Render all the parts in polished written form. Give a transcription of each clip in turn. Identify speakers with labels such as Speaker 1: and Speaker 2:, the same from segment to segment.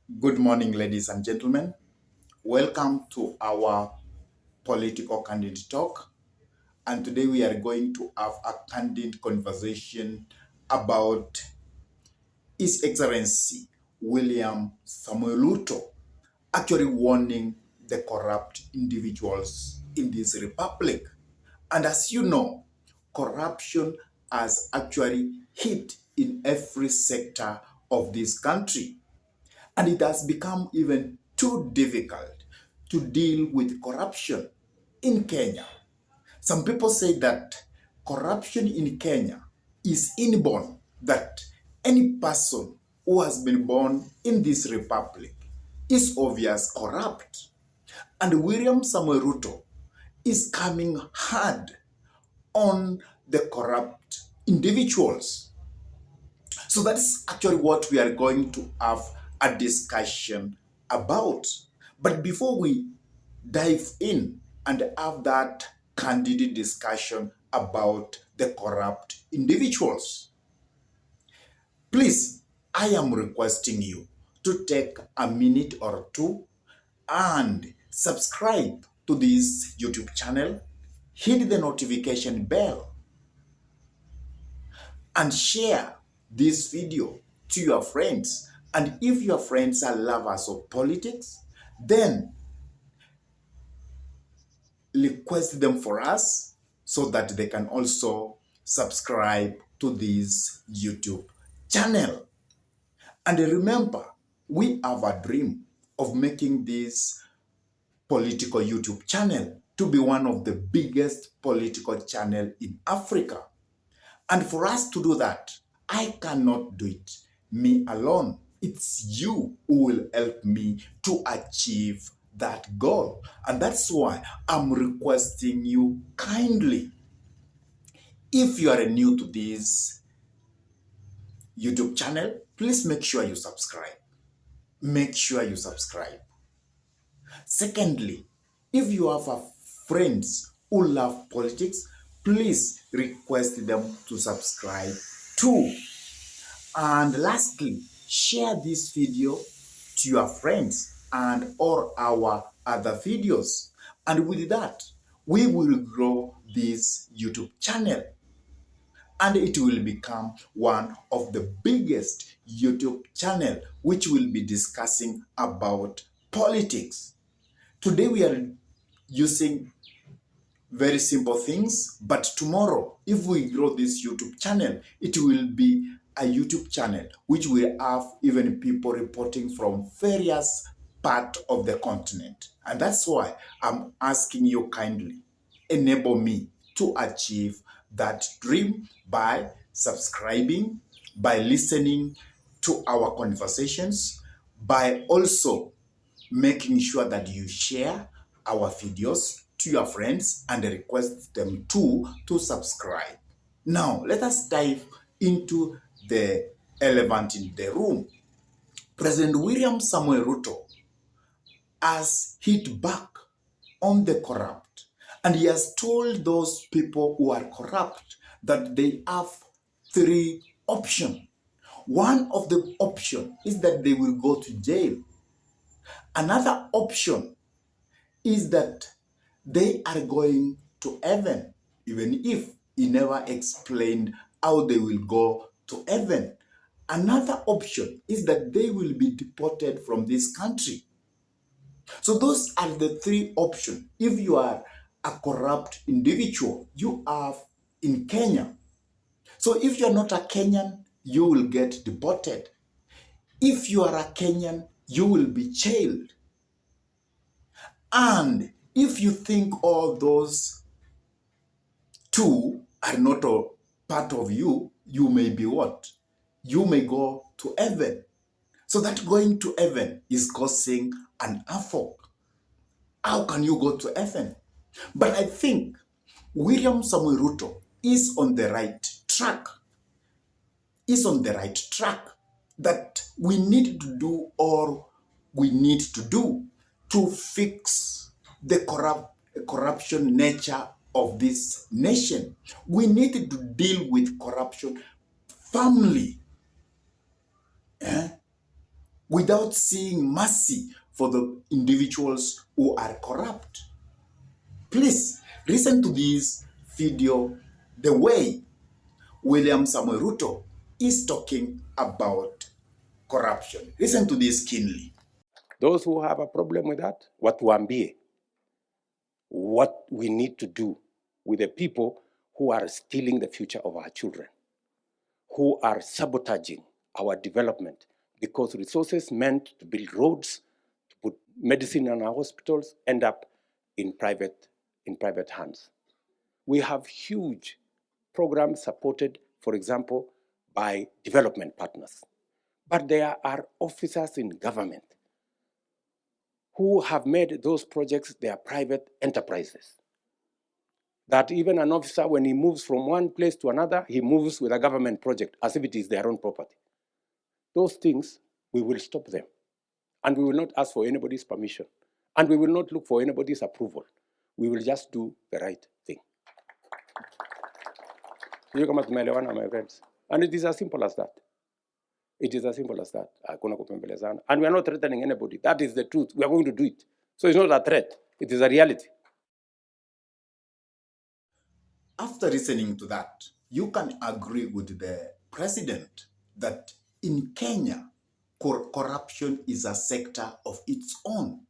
Speaker 1: Good morning, ladies and gentlemen. Welcome to our political candid talk. And today we are going to have a candid conversation about His Excellency William Samuel Ruto actually warning the corrupt individuals in this republic. And as you know, corruption has actually hit in every sector of this country. And it has become even too difficult to deal with corruption in Kenya. Some people say that corruption in Kenya is inborn, that any person who has been born in this republic is obvious corrupt. And William Samuel Ruto is coming hard on the corrupt individuals. So that's actually what we are going to have a discussion about. But before we dive in and have that candid discussion about the corrupt individuals, please, I am requesting you to take a minute or two and subscribe to this YouTube channel, hit the notification bell, and share this video to your friends. And if your friends are lovers of politics, then request them for us so that they can also subscribe to this YouTube channel. And remember, we have a dream of making this political YouTube channel to be one of the biggest political channel in Africa. And for us to do that, I cannot do it me alone. It's you who will help me to achieve that goal. And that's why I'm requesting you kindly, if you are new to this YouTube channel, please make sure you subscribe. Make sure you subscribe. Secondly, if you have friends who love politics, please request them to subscribe too. And lastly, share this video to your friends and all our other videos. And with that, we will grow this YouTube channel and it will become one of the biggest YouTube channel which will be discussing about politics. Today we are using very simple things, but tomorrow, if we grow this YouTube channel, it will be a YouTube channel which will have even people reporting from various parts of the continent. And that's why I'm asking you kindly, enable me to achieve that dream by subscribing, by listening to our conversations, by also making sure that you share our videos to your friends and request them too to subscribe. Now, let us dive into the elephant in the room. President William Samuel Ruto has hit back on the corrupt, and he has told those people who are corrupt that they have three options. One of the options is that they will go to jail. Another option is that they are going to heaven, even if he never explained how they will go to heaven. Another option is that they will be deported from this country. So those are the three options. If you are a corrupt individual, you have in Kenya. So if you're not a Kenyan, you will get deported. If you are a Kenyan, you will be jailed. And if you think all those two are not a part of you, you may be what? You may go to heaven. So that going to heaven is causing an havoc. How can you go to heaven? But I think William Samuel Ruto is on the right track. Is on the right track that we need to do all we need to do to fix the corruption nature of this nation. We need to deal with corruption firmly. without seeing mercy for the individuals who are corrupt. Please listen to this video the way William Samuel Ruto is talking about corruption. Listen to this keenly.
Speaker 2: Those who have a problem with that, watuambie what we need to do with the people who are stealing the future of our children, who are sabotaging our development, because resources meant to build roads, to put medicine in our hospitals, end up in private hands. We have huge programs supported, for example, by development partners. But there are officers in government who have made those projects their private enterprises. That even an officer, when he moves from one place to another, he moves with a government project as if it is their own property. Those things, we will stop them. And we will not ask for anybody's permission. And we will not look for anybody's approval. We will just do the right thing. You come at my friends. And it is as simple as that. It is as simple as that. And we are not threatening anybody. That is the truth. We are going to do it. So it's not a threat. It is a reality.
Speaker 1: After listening to that, you can agree with the president that in Kenya, corruption is a sector of its own.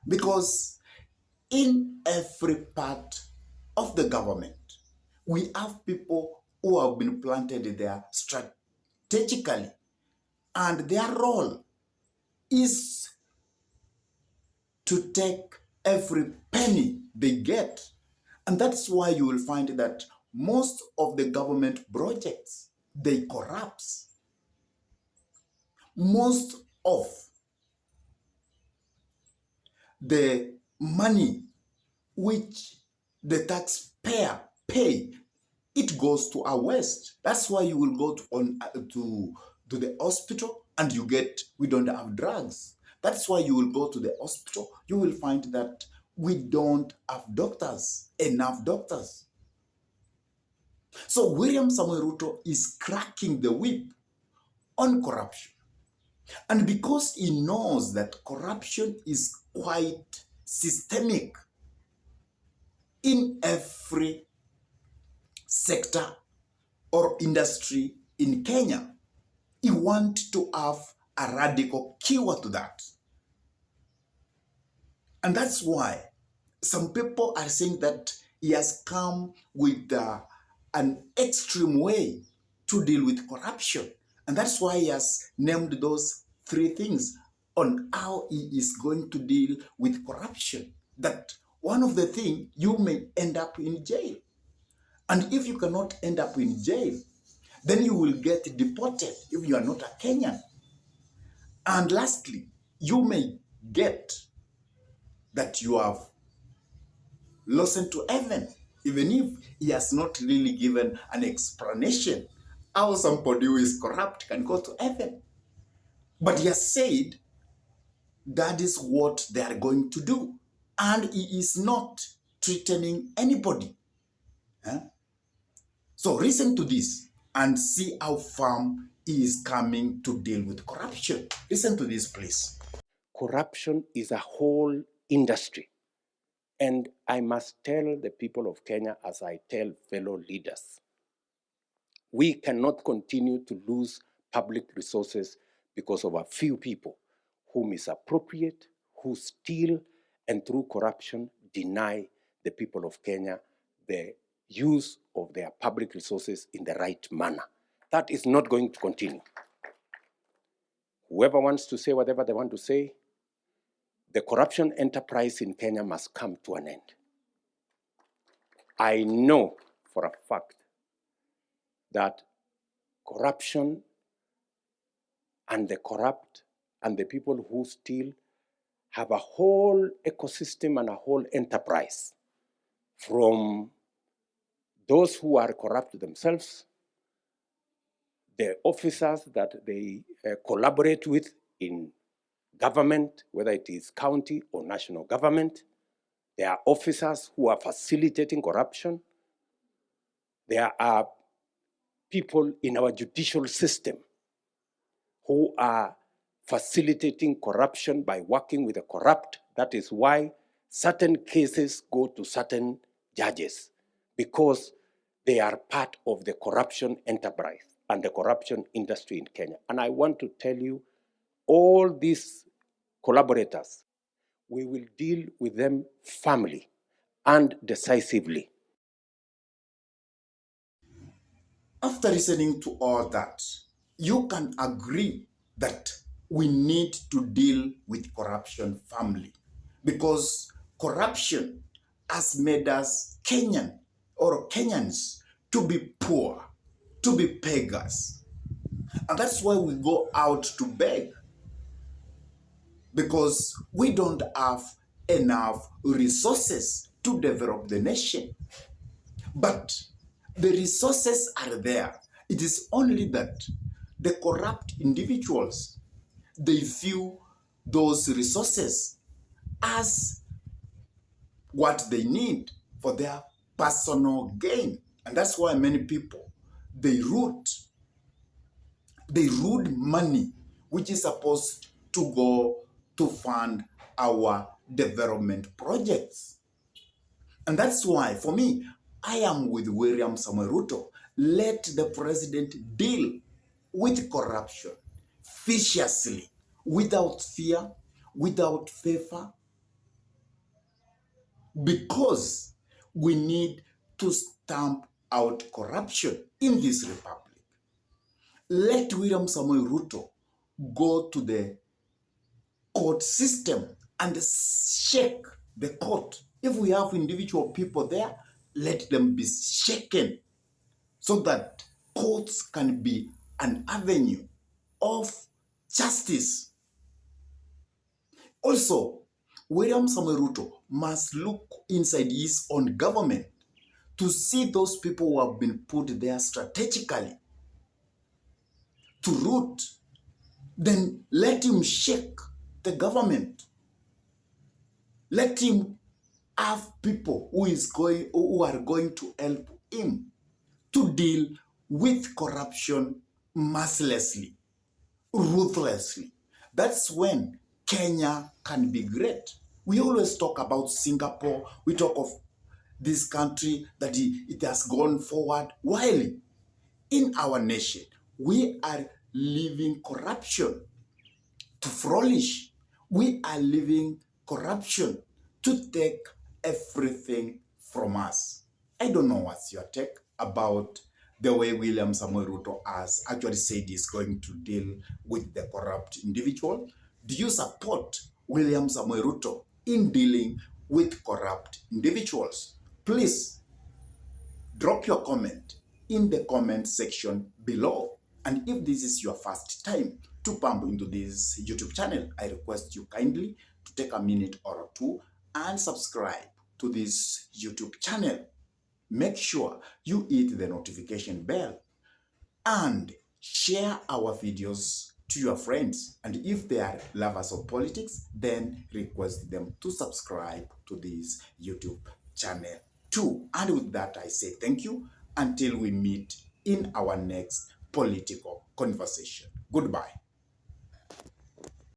Speaker 1: Because in every part of the government, we have people who have been planted there strategically, and their role is to take every penny they get. And that's why you will find that most of the government projects, they corrupt. Most of the money which the taxpayer pay, it goes to our waste. That's why you will go to the hospital and you get, we don't have drugs. That's why you will go to the hospital, you will find that we don't have doctors, enough doctors. So William Samuel Ruto is cracking the whip on corruption. And because he knows that corruption is quite systemic in every sector or industry in Kenya, he wants to have a radical cure to that. And that's why some people are saying that he has come with an extreme way to deal with corruption. And that's why he has named those 3 things on how he is going to deal with corruption. That one of the things, you may end up in jail. And if you cannot end up in jail, then you will get deported if you are not a Kenyan. And lastly, you may get that you have lost to heaven, even if he has not really given an explanation how somebody who is corrupt can go to heaven. But he has said that is what they are going to do. And he is not threatening anybody. So listen to this and see how firm he is coming to deal with corruption. Listen to this, please.
Speaker 2: Corruption is a whole industry. And I must tell the people of Kenya, as I tell fellow leaders, we cannot continue to lose public resources because of a few people who misappropriate, who steal, and through corruption deny the people of Kenya the use of their public resources in the right manner. That is not going to continue. Whoever wants to say whatever they want to say, the corruption enterprise in Kenya must come to an end. I know for a fact that corruption and the corrupt and the people who steal have a whole ecosystem and a whole enterprise, from those who are corrupt themselves, the officers that they collaborate with in government, whether it is county or national government. There are officers who are facilitating corruption. There are people in our judicial system who are facilitating corruption by working with the corrupt. That is why certain cases go to certain judges, because they are part of the corruption enterprise and the corruption industry in Kenya. And I want to tell you, all these collaborators, we will deal with them firmly and decisively.
Speaker 1: After listening to all that, you can agree that we need to deal with corruption firmly, because corruption has made us Kenyan or Kenyans to be poor, to be beggars. And that's why we go out to beg, because we don't have enough resources to develop the nation. But the resources are there. It is only that the corrupt individuals, they view those resources as what they need for their personal gain. And that's why many people, they root money, which is supposed to go to fund our development projects. And that's why, for me, I am with William Samuel Ruto. Let the president deal with corruption viciously, without fear, without favor, because we need to stamp out corruption in this republic. Let William Samuel Ruto go to the court system and shake the court. If we have individual people there, let them be shaken so that courts can be an avenue of justice. Also, William Samuel Ruto must look inside his own government to see those people who have been put there strategically to root. Then let him shake the government. Let him have people who are going to help him to deal with corruption mercilessly, ruthlessly. That's when Kenya can be great. We always talk about Singapore. We talk of this country that it has gone forward. While in our nation, we are leaving corruption to flourish. We are leaving corruption to take everything from us. I don't know what's your take about the way William Samuel Ruto has actually said he's going to deal with the corrupt individual. Do you support William Samuel Ruto in dealing with corrupt individuals? Please drop your comment in the comment section below. And if this is your first time to pump into this YouTube channel, I request you kindly to take a minute or two and subscribe to this YouTube channel. Make sure you hit the notification bell and share our videos to your friends. And if they are lovers of politics, then request them to subscribe to this YouTube channel too. And with that, I say thank you until we meet in our next political conversation. Goodbye.